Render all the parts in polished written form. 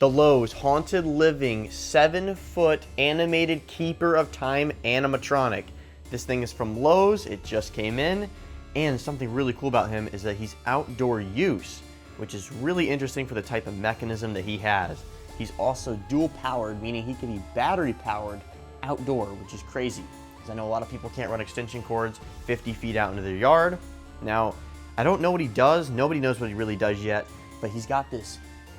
the Lowe's Haunted Living 7-foot animated Keeper of Time animatronic. This thing is from Lowe's, it just came in, and something really cool about him is that he's outdoor use, which is really interesting for the type of mechanism that he has. He's also dual powered, meaning he can be battery powered outdoor, which is crazy. Because I know a lot of people can't run extension cords 50 feet out into their yard. Now, I don't know what he does, nobody knows what he really does yet, but he's got this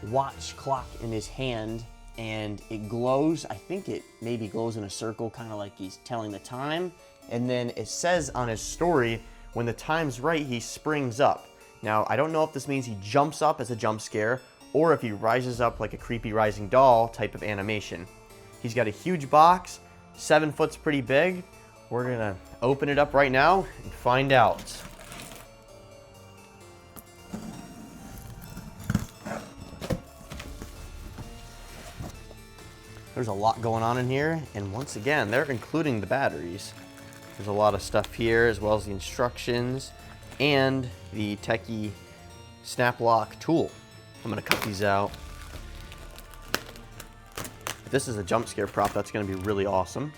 watch clock in his hand and it glows. I think it maybe glows in a circle, kind of like he's telling the time. And then it says on his story, when the time's right, he springs up. Now, I don't know if this means he jumps up as a jump scare or if he rises up like a creepy rising doll type of animation. He's got a huge box, 7 foot's pretty big. We're gonna open it up right now and find out. There's a lot going on in here, and once again, they're including the batteries. There's a lot of stuff here, as well as the instructions and the techie snap lock tool. I'm gonna cut these out. If this is a jump scare prop, that's gonna be really awesome.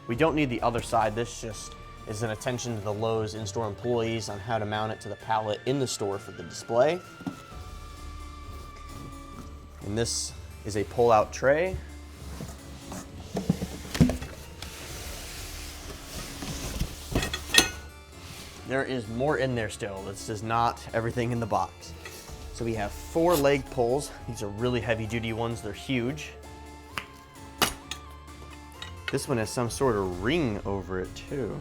We don't need the other side. This just is an attention to the Lowe's in-store employees on how to mount it to the pallet in the store for the display. And this is a pull-out tray. There is more in there still. This is not everything in the box. So we have 4 leg pulls. These are really heavy-duty ones. They're huge. This one has some sort of ring over it too.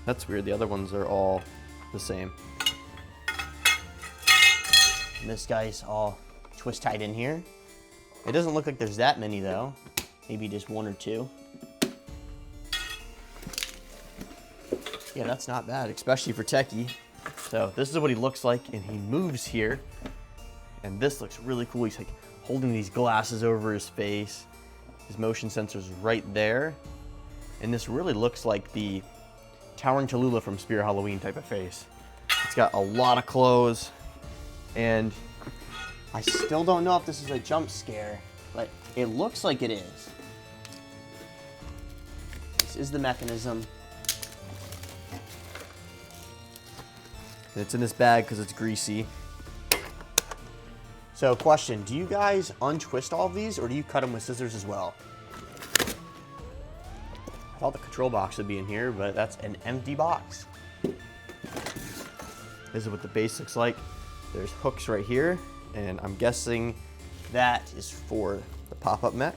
That's weird. The other ones are all the same. And this guy's all twist tied in here. It doesn't look like there's that many though. Maybe just 1 or 2. Yeah, that's not bad, especially for techie. So this is what he looks like, and he moves here. And this looks really cool. He's like holding these glasses over his face. His motion sensor's right there. And this really looks like the Towering Tallulah from Spirit Halloween type of face. It's got a lot of clothes, and I still don't know if this is a jump scare, but it looks like it is. This is the mechanism. And it's in this bag because it's greasy. So question, do you guys untwist all of these or do you cut them with scissors as well? I thought the control box would be in here, but that's an empty box. This is what the base looks like. There's hooks right here, and I'm guessing that is for the pop-up mech.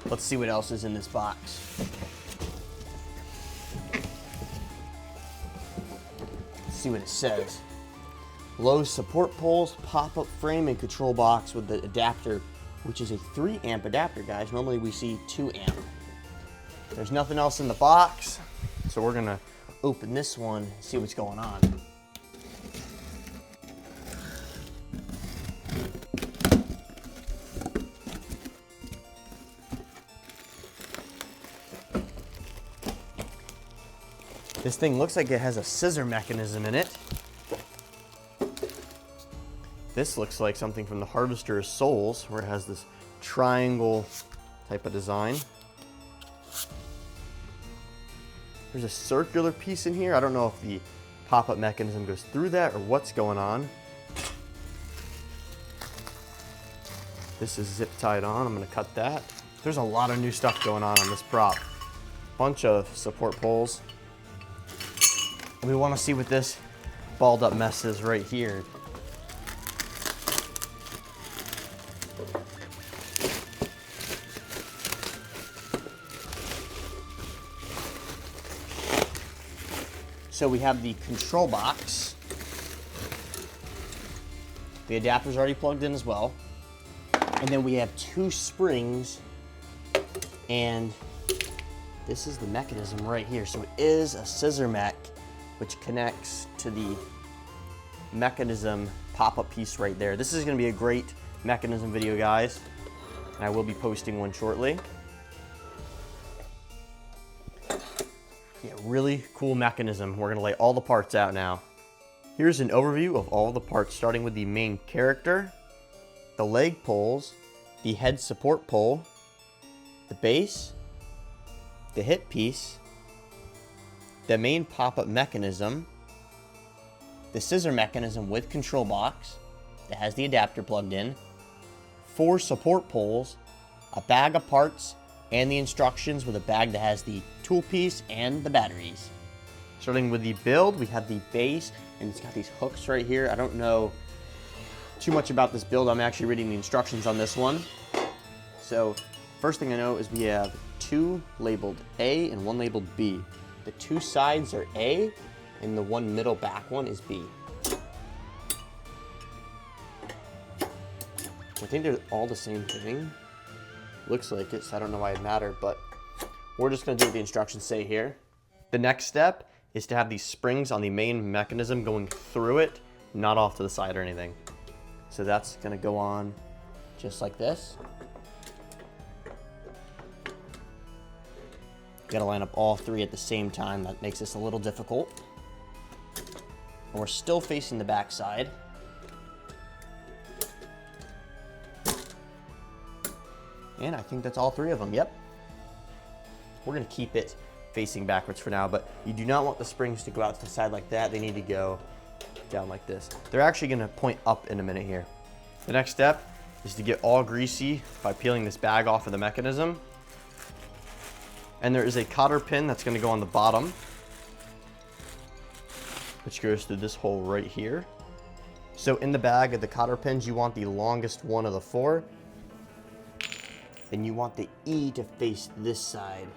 Let's see what else is in this box. Let's see what it says. Lowe's support poles, pop-up frame, and control box with the adapter, which is a 3 amp adapter, guys. Normally we see 2 amp. There's nothing else in the box, so we're gonna open this one and see what's going on. This thing looks like it has a scissor mechanism in it. This looks like something from the Harvester of Souls, where it has this triangle type of design. There's a circular piece in here. I don't know if the pop-up mechanism goes through that or what's going on. This is zip tied on. I'm gonna cut that. There's a lot of new stuff going on this prop. Bunch of support poles. And we want to see what this balled up mess is right here. So we have the control box. The adapter's already plugged in as well. And then we have 2 springs, and this is the mechanism right here. So it is a scissor mech, which connects to the mechanism pop-up piece right there. This is gonna be a great mechanism video, guys, and I will be posting one shortly. Yeah, really cool mechanism. We're gonna lay all the parts out now. Here's an overview of all the parts, starting with the main character, the leg poles, the head support pole, the base, the hip piece, the main pop-up mechanism, the scissor mechanism with control box that has the adapter plugged in, 4 support poles, a bag of parts, and the instructions with a bag that has the tool piece and the batteries. Starting with the build, we have the base, and it's got these hooks right here. I don't know too much about this build. I'm actually reading the instructions on this one. So first thing I know is we have 2 labeled A and 1 labeled B. The 2 sides are A, and the 1 middle back one is B. I think they're all the same thing. Looks like it, so I don't know why it mattered, but we're just gonna do what the instructions say here. The next step is to have these springs on the main mechanism going through it, not off to the side or anything. So that's gonna go on just like this. Gotta line up all 3 at the same time. That makes this a little difficult. And we're still facing the back side. And I think that's all 3 of them, yep. We're gonna keep it facing backwards for now, but you do not want the springs to go out to the side like that. They need to go down like this. They're actually gonna point up in a minute here. The next step is to get all greasy by peeling this bag off of the mechanism. And there is a cotter pin that's gonna go on the bottom, which goes through this hole right here. So in the bag of the cotter pins, you want the longest one of the 4. Then you want the E to face this side.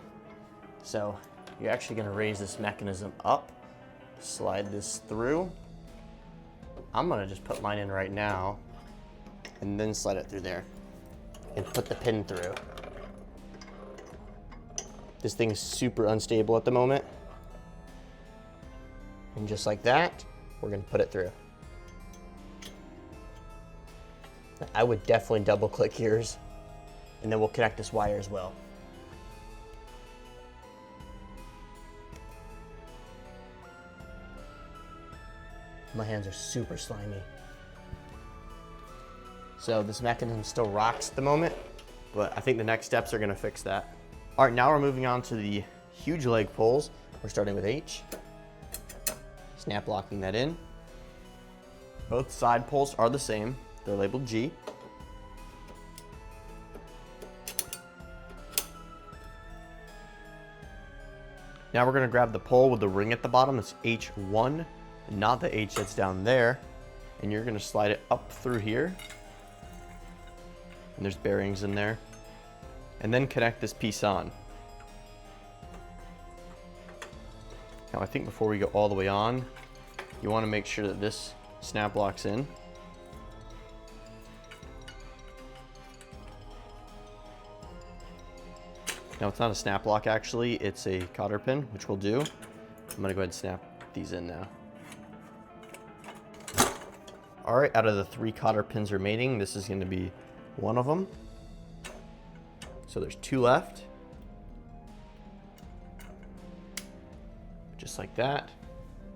So you're actually gonna raise this mechanism up, slide this through. I'm gonna just put mine in right now and then slide it through there and put the pin through. This thing's super unstable at the moment. And just like that, we're gonna put it through. I would definitely double click yours, and then we'll connect this wire as well. My hands are super slimy. So this mechanism still rocks at the moment, but I think the next steps are gonna fix that. All right, now we're moving on to the huge leg poles. We're starting with H. Snap locking that in. Both side poles are the same. They're labeled G. Now we're gonna grab the pole with the ring at the bottom. It's H1, not the H that's down there. And you're gonna slide it up through here. And there's bearings in there. And then connect this piece on. Now I think before we go all the way on, you wanna make sure that this snap locks in. Now it's not a snap lock actually, it's a cotter pin, which we'll do. I'm gonna go ahead and snap these in now. All right, out of the 3 cotter pins remaining, this is gonna be one of them. So there's 2 left. Just like that.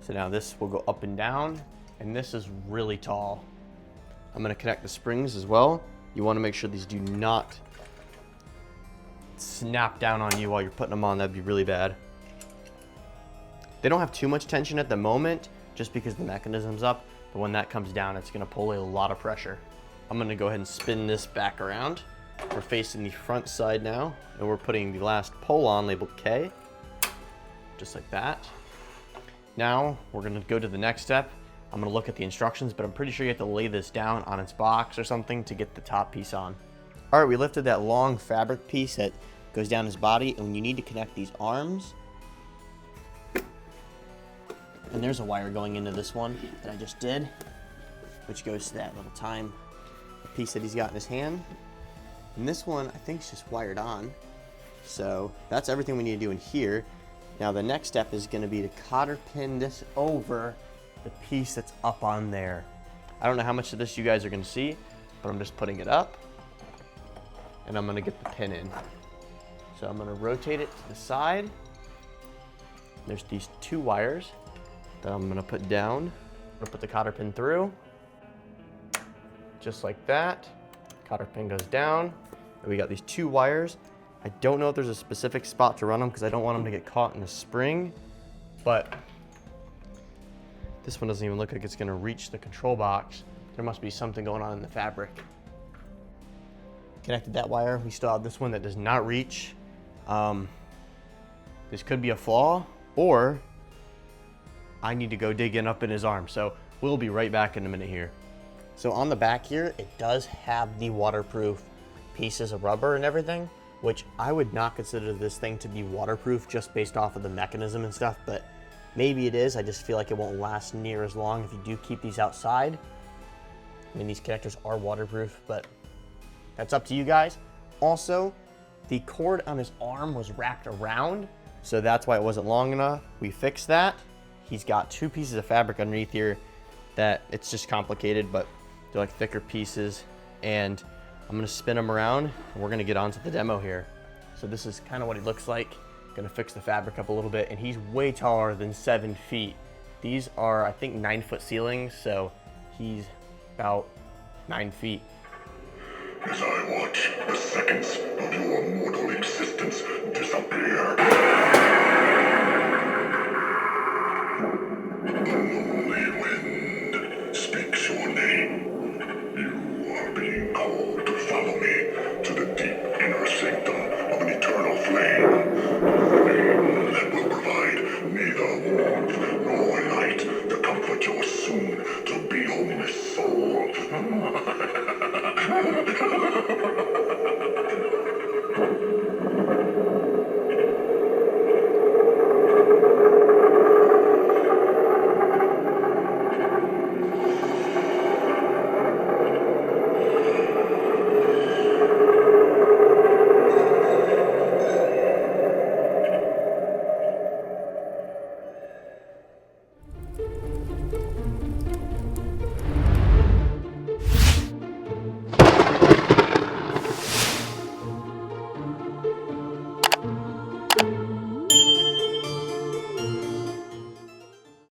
So now this will go up and down, and this is really tall. I'm gonna connect the springs as well. You wanna make sure these do not snap down on you while you're putting them on. That'd be really bad. They don't have too much tension at the moment, just because the mechanism's up, but when that comes down, it's gonna pull a lot of pressure. I'm gonna go ahead and spin this back around. We're facing the front side now, and we're putting the last pole on labeled K, just like that. Now we're gonna go to the next step. I'm gonna look at the instructions, but I'm pretty sure you have to lay this down on its box or something to get the top piece on. All right, we lifted that long fabric piece that goes down his body, and when you need to connect these arms, and there's a wire going into this one that I just did, which goes to that little time piece that he's got in his hand. And this one, I think, is just wired on. So that's everything we need to do in here. Now the next step is gonna be to cotter pin this over the piece that's up on there. I don't know how much of this you guys are gonna see, but I'm just putting it up, and I'm gonna get the pin in. So I'm gonna rotate it to the side, There's these 2 wires that I'm gonna put down. I'm gonna put the cotter pin through, just like that. Cotter pin goes down, and we got these 2 wires. I don't know if there's a specific spot to run them because I don't want them to get caught in the spring, but this one doesn't even look like it's gonna reach the control box. There must be something going on in the fabric. Connected that wire. We still have this one that does not reach. This could be a flaw, or I need to go digging up in his arm. So we'll be right back in a minute here. So on the back here, it does have the waterproof pieces of rubber and everything, which I would not consider this thing to be waterproof just based off of the mechanism and stuff, but maybe it is. I just feel like it won't last near as long if you do keep these outside. I mean, these connectors are waterproof, but that's up to you guys. Also, the cord on his arm was wrapped around, so that's why it wasn't long enough. We fixed that. He's got 2 pieces of fabric underneath here that it's just complicated, but they're like thicker pieces, and I'm gonna spin him around and we're gonna get on to the demo here. So this is kind of what he looks like. Gonna fix the fabric up a little bit, and he's way taller than 7 feet. These are, I think, 9-foot ceilings, so he's about 9 feet. As I watch the seconds